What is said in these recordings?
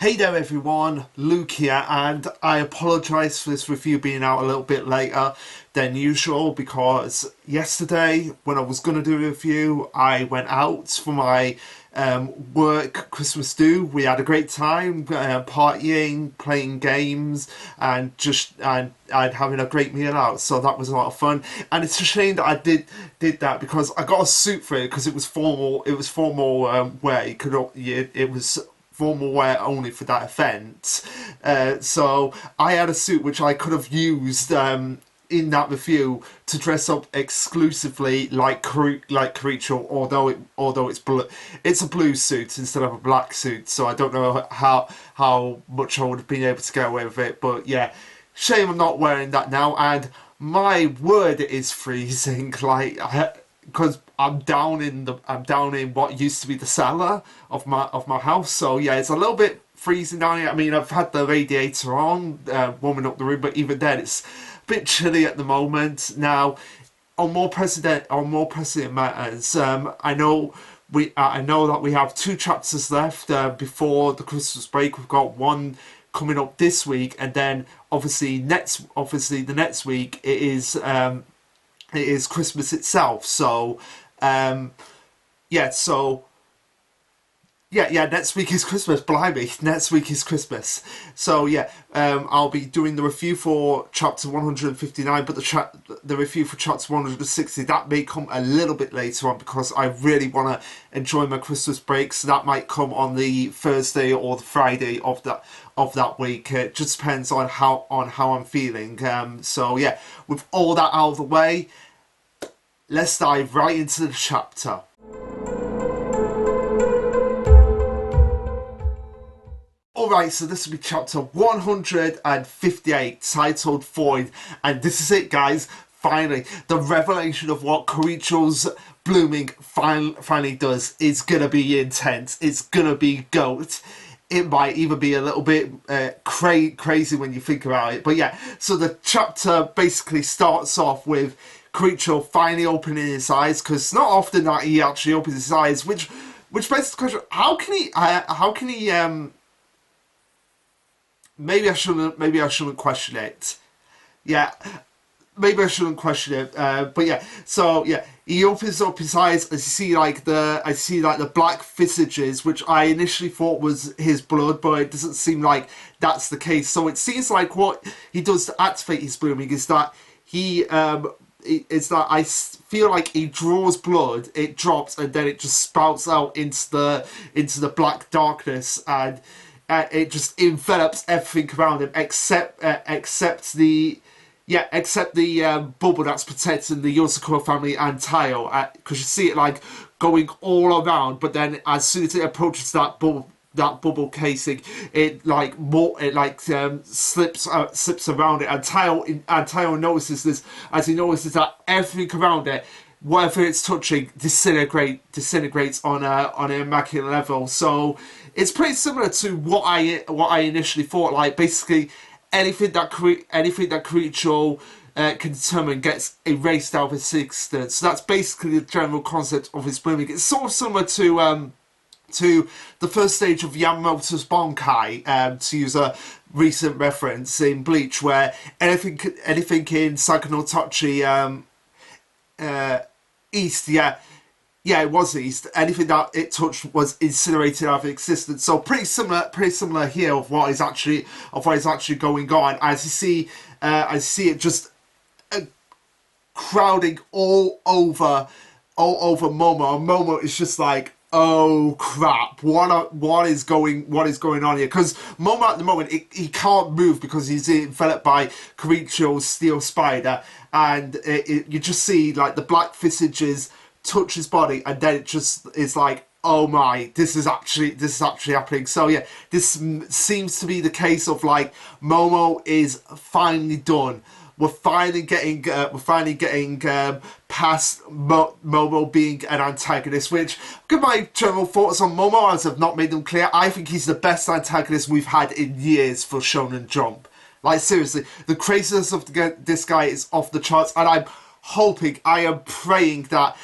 Hey there everyone, Luke here, and I apologise for this review being out a little bit later than usual because yesterday when I was going to do a review I went out for my work Christmas do. We had a great time partying, playing games and having a great meal out, so that was a lot of fun. And it's a shame that I did that because I got a suit for it because it was formal wear. It was formal wear only for that event. So I had a suit which I could have used in that review to dress up exclusively like Creature, although it's a blue suit instead of a black suit. So I don't know how much I would have been able to get away with it. But yeah, shame I'm not wearing that now. And my word, it is freezing. Because I'm down in what used to be the cellar of my house. So yeah, it's a little bit freezing down here. I mean, I've had the radiator on, warming up the room, but even then, it's a bit chilly at the moment. Now, on more precedent matters, I know that we have two chapters left before the Christmas break. We've got one coming up this week, and then obviously the next week it is Christmas itself. So, yeah, so, yeah, next week is Christmas, blimey, next week is Christmas. So, yeah, I'll be doing the review for chapter 159, but the review for chapter 160, that may come a little bit later on because I really want to enjoy my Christmas break, so that might come on the Thursday or the Friday of that week. It just depends on how I'm feeling. So, yeah, with all that out of the way, let's dive right into the chapter. Alright, so this will be chapter 158, titled Void, and this is it, guys. Finally, the revelation of what Creature's blooming finally does is gonna be intense. It's gonna be goat. It might even be a little bit crazy when you think about it. But yeah, so the chapter basically starts off with Creature finally opening his eyes, because it's not often that he actually opens his eyes, which begs the question: how can he? Maybe I shouldn't question it. Yeah, maybe I shouldn't question it. But yeah, so yeah, he opens up his eyes and I see the black visages, which I initially thought was his blood, but it doesn't seem like that's the case. So it seems like what he does to activate his blooming is that I feel like he draws blood, it drops, and then it just spouts out into the black darkness, and it just envelops everything around him except the bubble that's protecting the Yozakura family and Tayo, because you see it like going all around, but then as soon as it approaches that bubble casing, it slips around it, and Tayo notices this as he notices that everything around it, whatever it's touching, disintegrates on an immaculate level. So it's pretty similar to what I initially thought. Like basically anything that Creature can determine gets erased out of existence. So that's basically the general concept of his blooming. It's sort of similar to the first stage of Yamamoto's Bonkai, to use a recent reference in Bleach, where anything in Sakunotachi East, yeah, it was East. Anything that it touched was incinerated out of existence. So pretty similar here of what is actually going on. As you see, I see it just crowding all over Momo, and Momo is just like, oh crap, what is going on here? Because Momo at the moment, he can't move because he's enveloped by Creature's steel spider, and you just see like the black visages touch his body, and then it just is like, oh my, this is actually happening. So yeah, this seems to be the case of like Momo is finally done. We're finally getting past Momo being an antagonist, which, give my general thoughts on Momo, as I've not made them clear. I think he's the best antagonist we've had in years for Shonen Jump. Like seriously, the craziness of this guy is off the charts, and I am praying that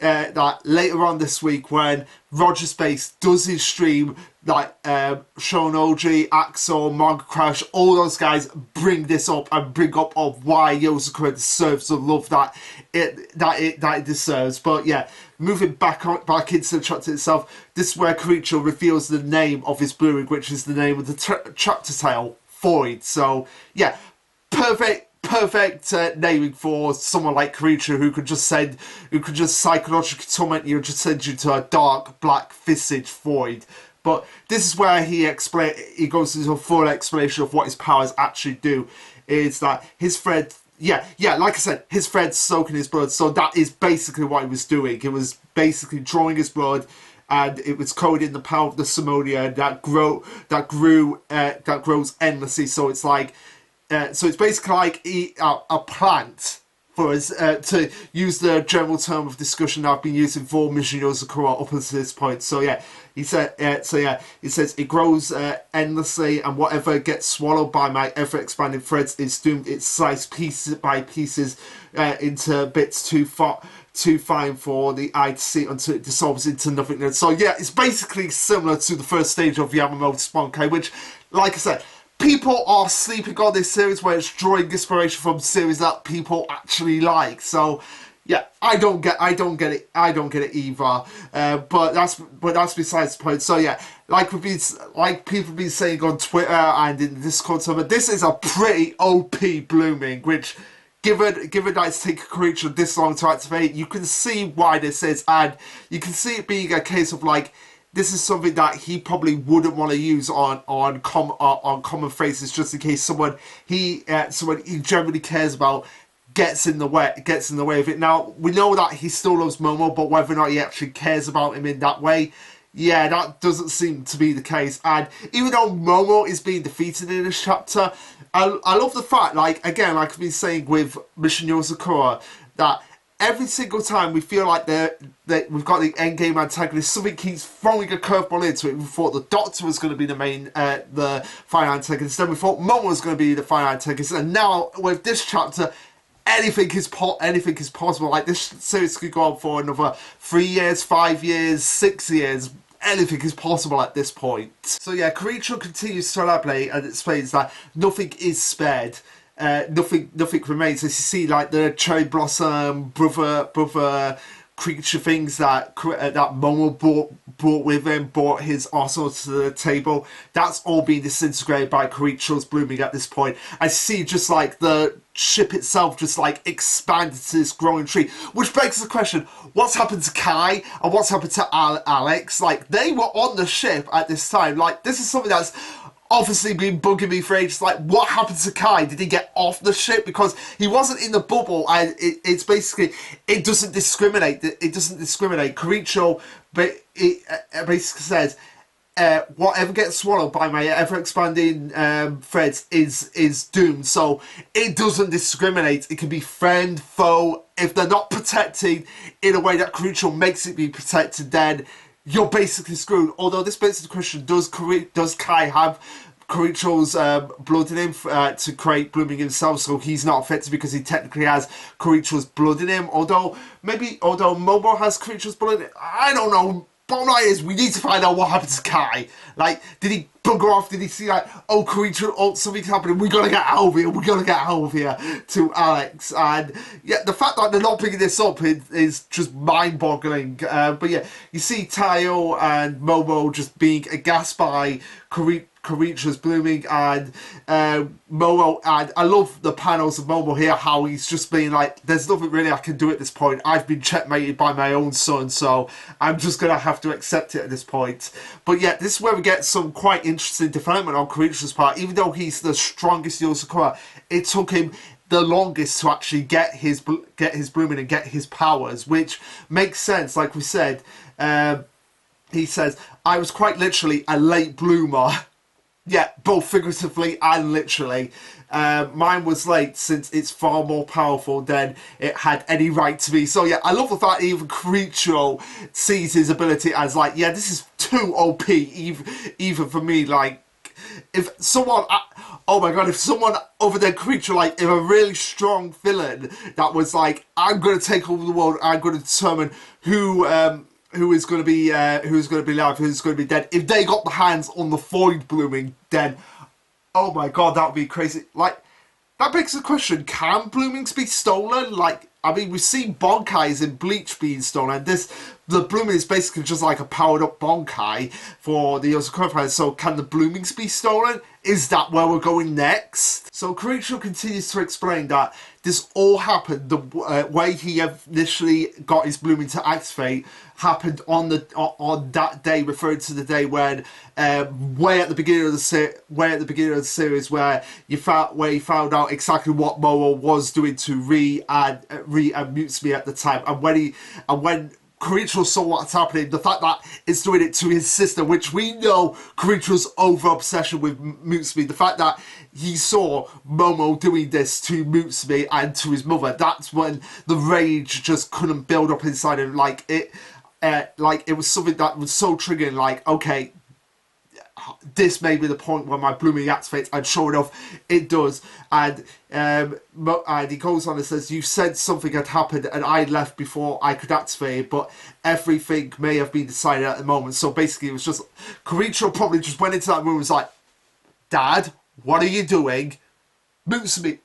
that later on this week when Roger Space does his stream, like Shonoji, Axel, Mark Crash, all those guys bring this up and bring up of why Yozakura deserves the love that it deserves. But yeah, moving back into the chapter itself, this is where Kiricho reveals the name of his blooming, which is the name of the chapter title, Void. So yeah, perfect naming for someone like Kiricho who could just psychologically torment you and just send you to a dark black visage void. But this is where he goes into a full explanation of what his powers actually do. Is that his friend, like I said, his friend's soaking his blood. So that is basically what he was doing. It was basically drawing his blood, and it was coding the power of the Simonia that grows endlessly. So it's like, so it's basically like a plant. For us to use the general term of discussion I've been using for Mission Yozakura up until this point. So yeah, he says it grows endlessly, and whatever gets swallowed by my ever-expanding threads is doomed. It's sliced pieces by pieces into bits too fine for the eye to see until it dissolves into nothingness. So yeah, it's basically similar to the first stage of Yamamoto's Sponkai, which, like I said, people are sleeping on this series where it's drawing inspiration from series that people actually like. So yeah, I don't get it either. But that's besides the point. So yeah, like people have been saying on Twitter and in the Discord server, this is a pretty OP blooming, which given that it's taken Kiricho this long to activate, you can see why this is, and you can see it being a case of like, this is something that he probably wouldn't want to use on common phrases, just in case someone he generally cares about gets in the way of it. Now we know that he still loves Momo, but whether or not he actually cares about him in that way, yeah, that doesn't seem to be the case. And even though Momo is being defeated in this chapter, I love the fact, like again, like I've been saying with Mission Yozakura, that every single time we feel like we've got the endgame antagonist, something keeps throwing a curveball into it. We thought the Doctor was going to be the final antagonist, then we thought Momo was going to be the final antagonist, and now with this chapter, anything is possible. Like, this series could go on for another 3 years, 5 years, 6 years. Anything is possible at this point. So yeah, Kiricho continues to elaborate and explains that nothing is spared. Nothing remains. As you see, like the cherry blossom brother creature things that Momo brought with him, brought his arsenal to the table. That's all being disintegrated by Kiricho's blooming at this point. I see just like the ship itself just like expanded to this growing tree, which begs the question: what's happened to Kai and what's happened to Alex? Like, they were on the ship at this time. Like, this is something that's obviously been bugging me for ages. Like, what happened to Kai? Did he get off the ship? Because he wasn't in the bubble, and it's basically, it doesn't discriminate. Kiricho, but it basically says, whatever gets swallowed by my ever-expanding threads is doomed. So it doesn't discriminate. It can be friend, foe. If they're not protected in a way that Kiricho makes it be protected, then you're basically screwed. Although this begs the question: does Kai have Kiricho's blood in him to create blooming himself? So he's not affected because he technically has Kiricho's blood in him. Although Momo has Kiricho's blood in him, I don't know. Bottom line is, we need to find out what happened to Kai. Like, did he bugger off? Did he see, like, oh, Kiricho, oh, something's happening, we gotta get out of here, to Alex? And yeah, the fact that they're not picking this up is just mind-boggling. But yeah, you see Tayo and Momo just being aghast by Kiricho's blooming, and Momo, and I love the panels of Momo here, how he's just being like, there's nothing really I can do at this point. I've been checkmated by my own son, so I'm just gonna have to accept it at this point. But yeah, this is where we get some quite interesting development on Kiricho's part. Even though he's the strongest Yozakura, it took him the longest to actually get his blooming and get his powers, which makes sense. Like we said, he says, I was quite literally a late bloomer. Yeah, both figuratively and literally. Mine was late since it's far more powerful than it had any right to be. So yeah, I love the fact that even Kiricho sees his ability as like, yeah, this is too OP, even for me. Like, if someone, oh my god, if someone other than Creature, like, if a really strong villain that was like, I'm going to take over the world, I'm going to determine who is going to be alive, who's going to be dead. If they got the hands on the Void Blooming, then oh my god, that would be crazy. Like, that begs the question: can Bloomings be stolen? Like, I mean, we've seen Bonkais in Bleach being stolen. The Blooming is basically just like a powered up Bonkai for the Yozakura fans. So, can the Bloomings be stolen? Is that where we're going next? So, Karicho continues to explain that this all happened, the way he initially got his Blooming to activate happened on that day, referring to the day when way at the beginning of the series, where he found out exactly what Momo was doing to Ri and Mutsumi at the time, and when Karicho saw what's happening, the fact that it's doing it to his sister, which we know Karicho's over obsession with Mutsumi, the fact that he saw Momo doing this to Mutsumi and to his mother, that's when the rage just couldn't build up inside him. Like it was something that was so triggering, like, okay, this may be the point where my Blooming activates, and sure enough, it does. And he goes on and says, you said something had happened and I left before I could activate it, but everything may have been decided at the moment. So basically, it was just, Karicho probably just went into that room and was like, Dad, what are you doing? Mutsumi,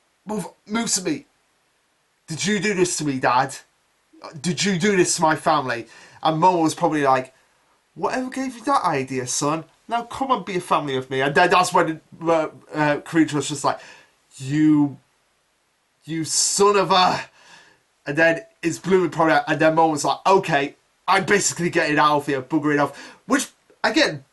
did you do this to me, Dad? Did you do this to my family? And Momo was probably like, whatever gave you that idea, son? Now come and be a family with me. And then that's when Karicho was just like, you son of a... And then it's Blooming probably, and then Momo was like, okay, I'm basically getting out of here, buggering off. Which, again,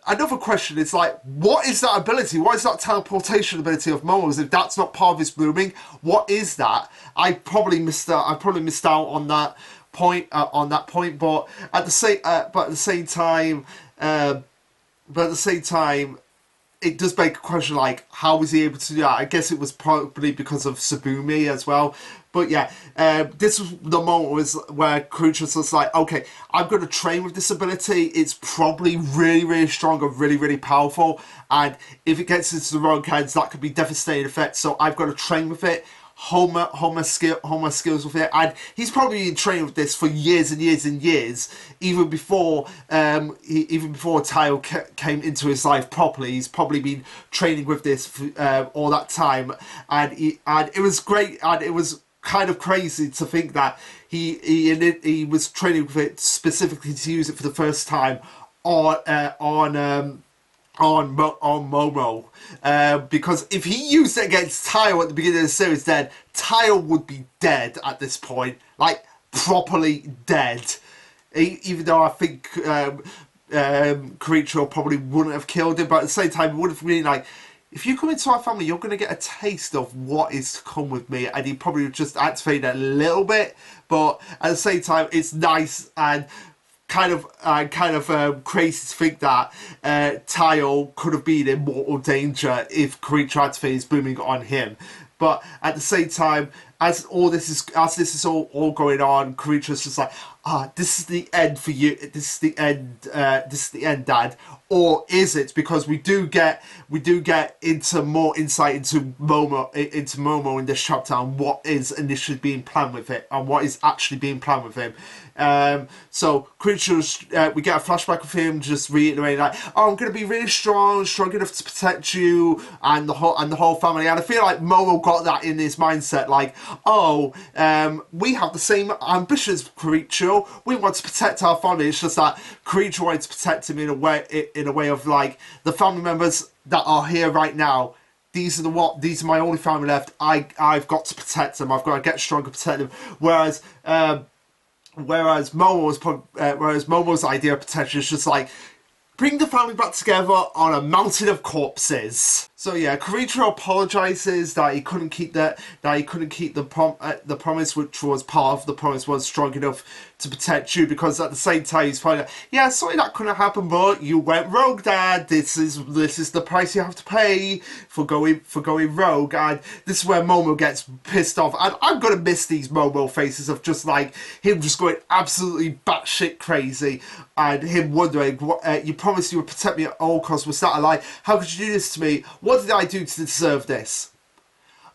another question is like, what is that ability? What is that teleportation ability of Momo's? If that's not part of his Blooming, what is that? I probably missed out on that point. But at the same time, it does beg a question like, how was he able to do that? I guess it was probably because of Sabumi as well. But yeah, this was the moment where Karicho was like, okay, I'm going to train with this ability. It's probably really, really strong and really, really powerful. And if it gets into the wrong hands, that could be devastating effects. So I've got to train with it. Hone my skills with it, and he's probably been training with this for years and years and years, even before Tayo came into his life properly. He's probably been training with this for, all that time, and it was great, and it was kind of crazy to think that he was training with it specifically to use it for the first time on Momo, because if he used it against Tayo at the beginning of the series, then Tayo would be dead at this point, like properly dead. Even though I think Karicho probably wouldn't have killed him, but at the same time, it would have been like, if you come into our family, you're going to get a taste of what is to come with me, and he probably just activated a little bit, but at the same time, it's nice and kind of crazy to think that Tayo could have been in mortal danger if Karicho activated his Blooming on him. But at the same time, as this is all going on, Karicho's just like, this is the end for you. This is the end. This is the end, Dad. Or is it? Because we do get into more insight into Momo in this chapter, and what is initially being planned with it, and what is actually being planned with him. So Karicho's, we get a flashback of him just reiterating like, I'm going to be really strong enough to protect you and the whole family. And I feel like Momo got that in his mindset, like, we have the same ambitions, Karicho. We want to protect our family. It's just that Karicho wanted to protect him in a way of like, the family members that are here right now, these are my only family left. I've got to protect them. I've got to get strong and protect them. Whereas Momo's idea of protection is just like, bring the family back together on a mountain of corpses. So yeah, Karicho apologizes that he couldn't keep the promise, which was part of the promise, was strong enough to protect you, because at the same time he's probably like, yeah, sorry that couldn't happen, but you went rogue, Dad. This is the price you have to pay for going rogue. And this is where Momo gets pissed off, and I'm gonna miss these Momo faces of just like him just going absolutely batshit crazy, and him wondering, you promised you would protect me at all costs. Was that a lie? How could you do this to me? what did I do to deserve this?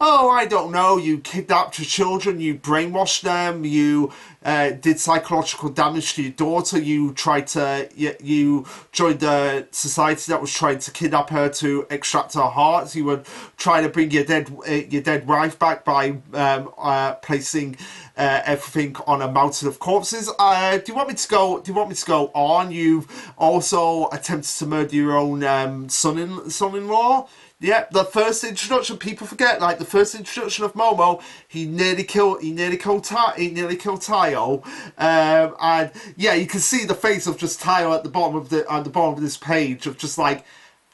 Oh, I don't know, you kidnapped your children, you brainwashed them, you did psychological damage to your daughter, you joined a society that was trying to kidnap her to extract her heart, you were trying to bring your dead wife back by placing everything on a mountain of corpses. Do you want me to go? Do you want me to go on? You've also attempted to murder your own son-in-law. Yeah, the first introduction, people forget, like the first introduction of Momo, he nearly killed Tayo, and yeah, you can see the face of just Tayo at the bottom of this page of just like,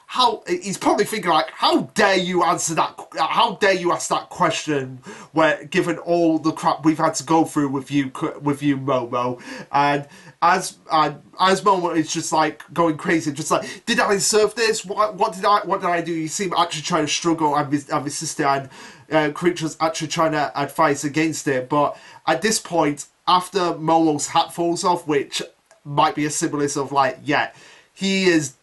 how he's probably thinking like, how dare you answer that? How dare you ask that question? Where given all the crap we've had to go through with you, Momo, and as Momo is just like going crazy, just like, did I deserve this? What did I do? You see him actually trying to struggle, and his sister and Creature's actually trying to advise against it. But at this point, after Momo's hat falls off, which might be a symbolism of like, yeah, he is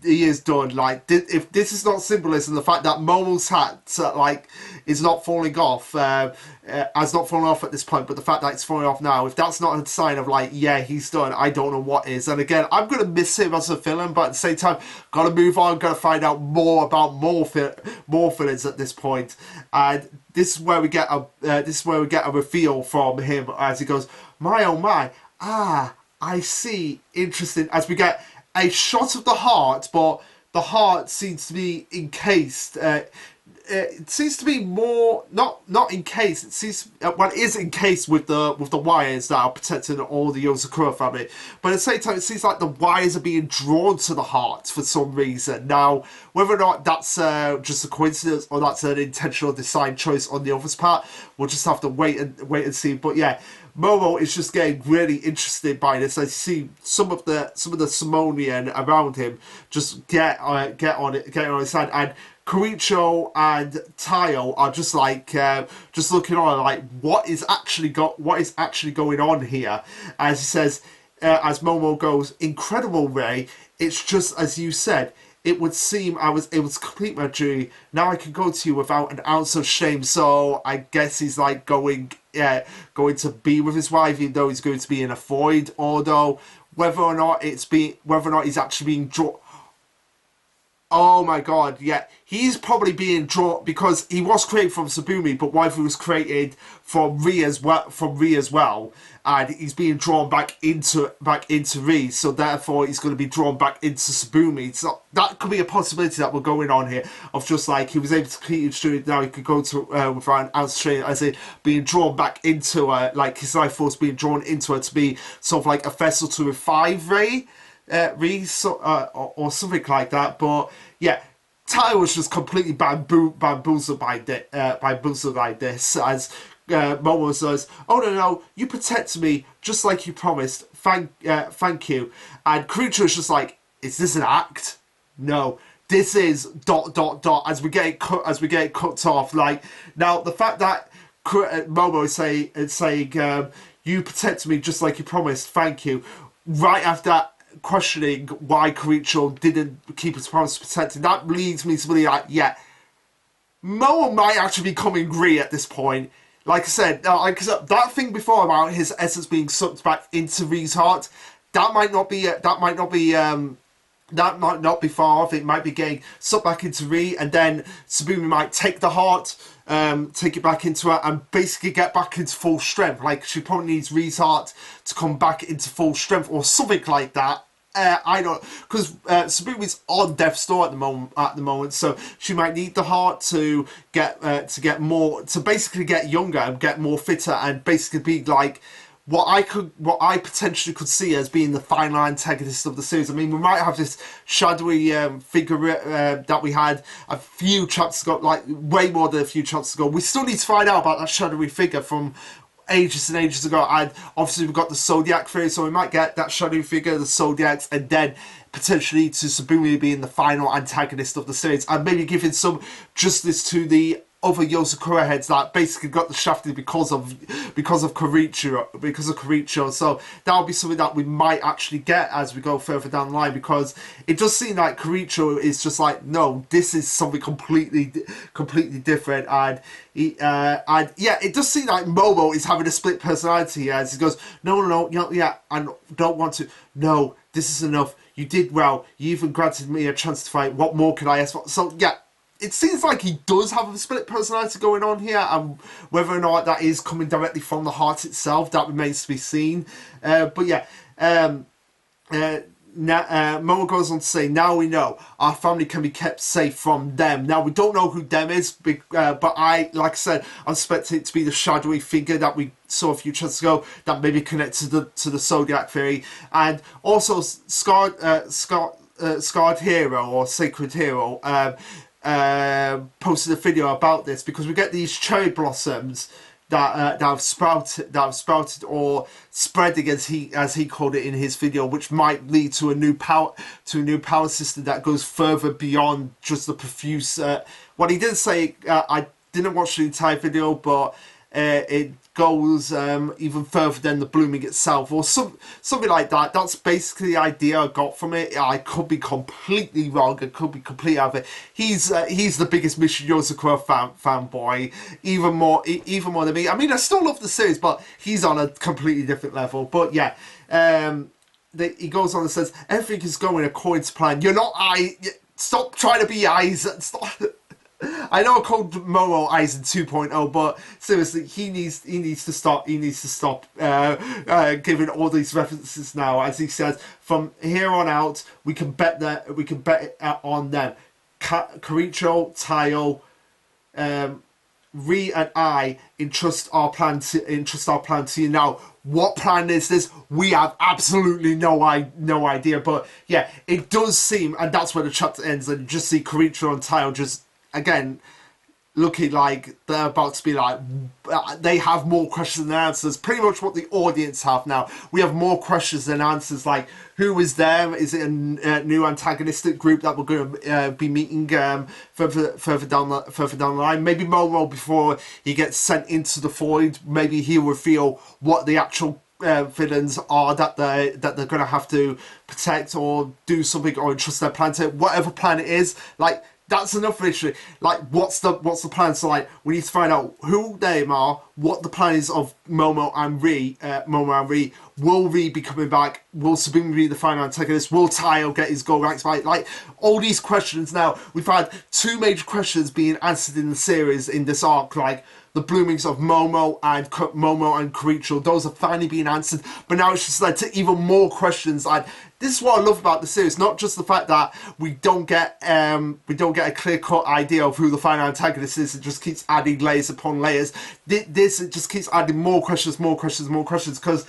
done. Like, if this is not symbolism, the fact that Momo's hat like is not falling off, has not fallen off at this point, but the fact that it's falling off now, if that's not a sign of like, yeah, he's done, I don't know what is. And again, I'm gonna miss him as a villain, but at the same time, gotta move on, gotta find out more about more villains at this point. And this is where we get a reveal from him as he goes, my oh my, I see, interesting, as we get a shot of the heart, but the heart seems to be encased. It seems to be more not encased. It seems well, it is encased with the wires that are protecting all the Yozakura family. But at the same time, it seems like the wires are being drawn to the heart for some reason. Now, whether or not that's just a coincidence or that's an intentional design choice on the other's part, we'll just have to wait and see. But yeah, Momo is just getting really interested by this. I see some of the Simonian around him just get on his side, and Koricho and Tayo are just like just looking on like, what is actually going on here? As he says, as Momo goes, incredible, Ray. It's just as you said. It would seem I was able to complete my duty. Now I can go to you without an ounce of shame. So I guess he's like going to be with his wife, even though he's going to be in a void. Although whether or not he's actually being drawn. Oh my god, yeah. He's probably being drawn because he was created from Tsubumi, but waifu was created from Ri as well. And he's being drawn back into Ri, so therefore he's going to be drawn back into Tsubumi. So that could be a possibility that we're going on here, of just like he was able to complete his journey, now he could go to without an ounce of training, as in being drawn back into like his life force being drawn into her to be sort of like a vessel to revive Ri. Or something like that. But yeah, Tayo was just completely bamboozled by this, as Momo says, oh no, you protected me just like you promised, thank you. And Creature is just like, is this an act? No, this is ... as we get it cut off. Like, now the fact that Momo is saying you protected me just like you promised, thank you, right after that, questioning why Koricho didn't keep his promise to protect him, that leads me to believe like, yeah, Momo might actually be coming Ri at this point. Like I said, that thing before about his essence being sucked back into Ri's heart, that might not be far off. It might be getting sucked back into Ri, and then Tsubumi might take the heart, take it back into her, and basically get back into full strength. Like, she probably needs Ri's heart to come back into full strength, or something like that. I don't, because Tsubumi's on death's door at the moment, so she might need the heart to get more, to basically get younger and get more fitter, and basically be like what I potentially could see as being the final antagonist of the series. I mean, we might have this shadowy figure that we had a few chapters ago, like way more than a few chapters ago. We still need to find out about that shadowy figure from ages and ages ago, and obviously we've got the Zodiac theory, so we might get that shadowy figure, the Zodiacs, and then potentially to Tsubumi being the final antagonist of the series, and maybe giving some justice to the other Yozakura heads that basically got the shafted because of Karicho. So that'll be something that we might actually get as we go further down the line, because it does seem like Karicho is just like, no, this is something completely different. And yeah, it does seem like Momo is having a split personality as he goes, no, yeah, I don't want to. No, this is enough. You did well. You even granted me a chance to fight. What more could I ask for? So yeah, it seems like he does have a split personality going on here, and whether or not that is coming directly from the heart itself, that remains to be seen. But yeah, Momo goes on to say, now we know our family can be kept safe from them. Now, we don't know who them is, but like I said, I expect it to be the shadowy figure that we saw a few chapters ago that maybe connected to the Zodiac theory. And also, Scarred Hero, or Sacred Hero, posted a video about this, because we get these cherry blossoms that have sprouted or spreading, as he called it in his video, which might lead to a new power system that goes further beyond just the profuse. What he did say, I didn't watch the entire video, but it goes even further than the blooming itself, or something like that. That's basically the idea I got from it. I could be completely wrong. I could be completely out of it. He's the biggest Mission Yozakura fanboy, even more than me. I mean, I still love the series, but he's on a completely different level. But yeah, he goes on and says, everything is going according to plan. You're not Stop trying to be Aizen. Stop. I know I called Momo Aizen 2.0, but seriously, he needs to stop. He needs to stop giving all these references now. As he says, from here on out, we can bet on them. Karicho, Tayo, Ri, and I entrust our plan to you now. What plan is this? We have absolutely no idea. But yeah, it does seem, and that's where the chapter ends, and you just see Karicho and Tayo just again looking like they're about to be like, they have more questions than answers. Pretty much what the audience have now. We have more questions than answers, like who is them? Is it a new antagonistic group that we're going to be meeting further down the line? Maybe Momo, before he gets sent into the void, maybe he'll reveal what the actual villains are that they're going to have to protect, or do something, or entrust their plan to. Whatever plan it is, like, that's enough literally. Like, what's the plan? So like, we need to find out who they are, what the plan is of Momo and Ri. Will Ri be coming back? Will Sabumi be the final antagonist? Will Tayo get his goal right? Like, all these questions now. We've had two major questions being answered in the series, in this arc, like the bloomings of Momo and Karicho. Those are finally being answered, but now it's just led to even more questions. Like, this is what I love about the series, not just the fact that we don't get a clear-cut idea of who the final antagonist is. It just keeps adding layers upon layers. It just keeps adding more questions, because,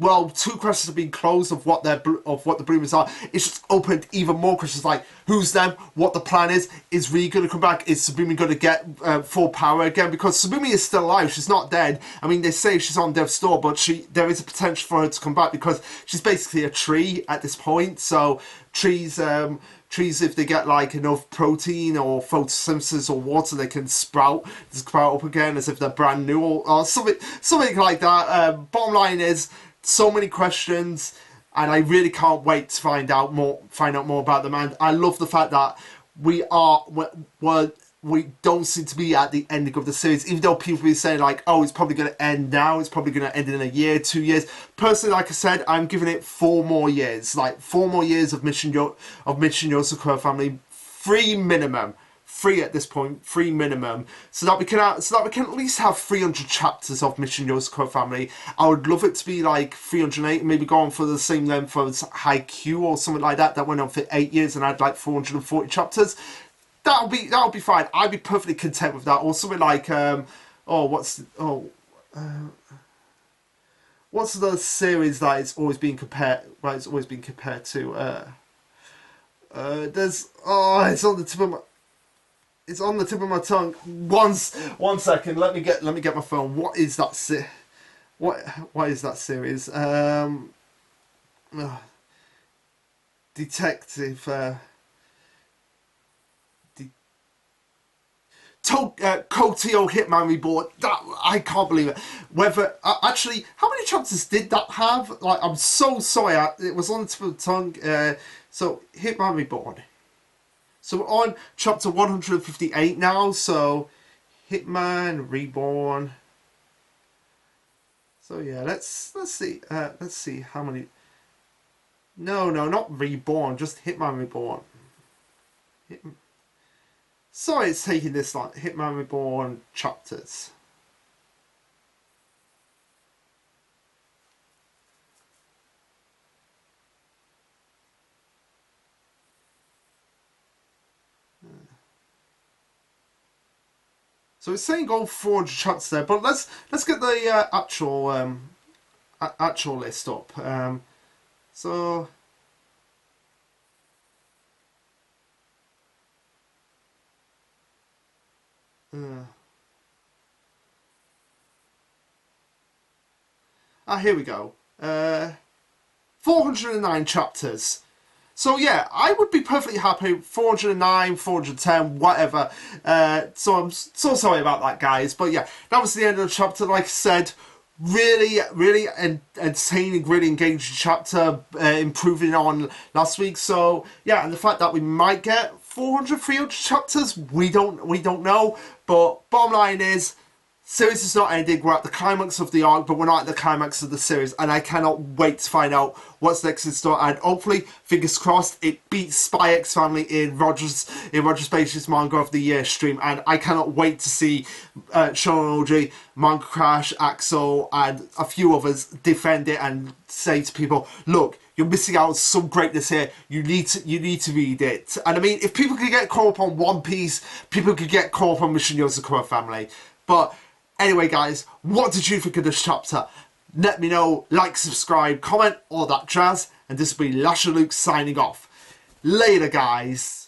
well, two questions have been closed of what the bloomers are. It's just opened even more questions, like who's them, what the plan is Ri going to come back, is Sabumi going to get full power again, because Sabumi is still alive, she's not dead. I mean, they say she's on death's door, but there is a potential for her to come back, because she's basically a tree at this point. So trees, if they get like enough protein or photosynthesis or water, they can sprout up again as if they're brand new, or something like that. Bottom line is, so many questions, and I really can't wait to find out more about them. And I love the fact that we don't seem to be at the ending of the series, even though people be saying like, oh, it's probably going to end now, it's probably going to end in a year, 2 years. Personally, like I said, I'm giving it 4 more years, like 4 more years of Mission Yozakura Family, 3 minimum. 3 at this point, 3 minimum, so that we can at least have 300 chapters of Mission Yozakura Family. I would love it to be like 308, maybe go on for the same length as Haikyuu or something like that went on for 8 years and had like 440 chapters. That'll be fine. I'd be perfectly content with that. Or something like what's the series that it's always been compared to? It's on the tip of my tongue. One second. Let me get my phone. What is that what is that series? Detective. Kotio Hitman Reborn. That, I can't believe it. Whether actually, how many chapters did that have? Like, I'm so sorry. It was on the tip of the tongue. So Hitman Reborn. So we're on chapter 158 now. So Hitman Reborn. So yeah, let's see how many. No, not Reborn. Just Hitman Reborn. Sorry, it's taking this like Hitman Reborn chapters. So it's saying all 400 chapters there, but let's get the actual list up. So here we go. 409 chapters. So yeah, I would be perfectly happy 409, 410, whatever. So I'm so sorry about that, guys. But yeah, that was the end of the chapter. Like I said, really entertaining, really engaging chapter, improving on last week. So yeah, and the fact that we might get 400, 300 chapters, we don't know. But bottom line is, series is not ending. We're at the climax of the arc, but we're not at the climax of the series, and I cannot wait to find out what's next in store. And hopefully, fingers crossed, it beats Spy X Family in Roger's Baish's Manga of the Year stream. And I cannot wait to see Shonen Oji, Manga Crash, Axel, and a few others defend it and say to people, "Look, you're missing out on some greatness here. You need to read it." And I mean, if people could get caught up on One Piece, people could get caught up on Mission Yozakura Family, but. Anyway, guys, what did you think of this chapter? Let me know, like, subscribe, comment, all that jazz. And this will be Lasherluke signing off. Later, guys.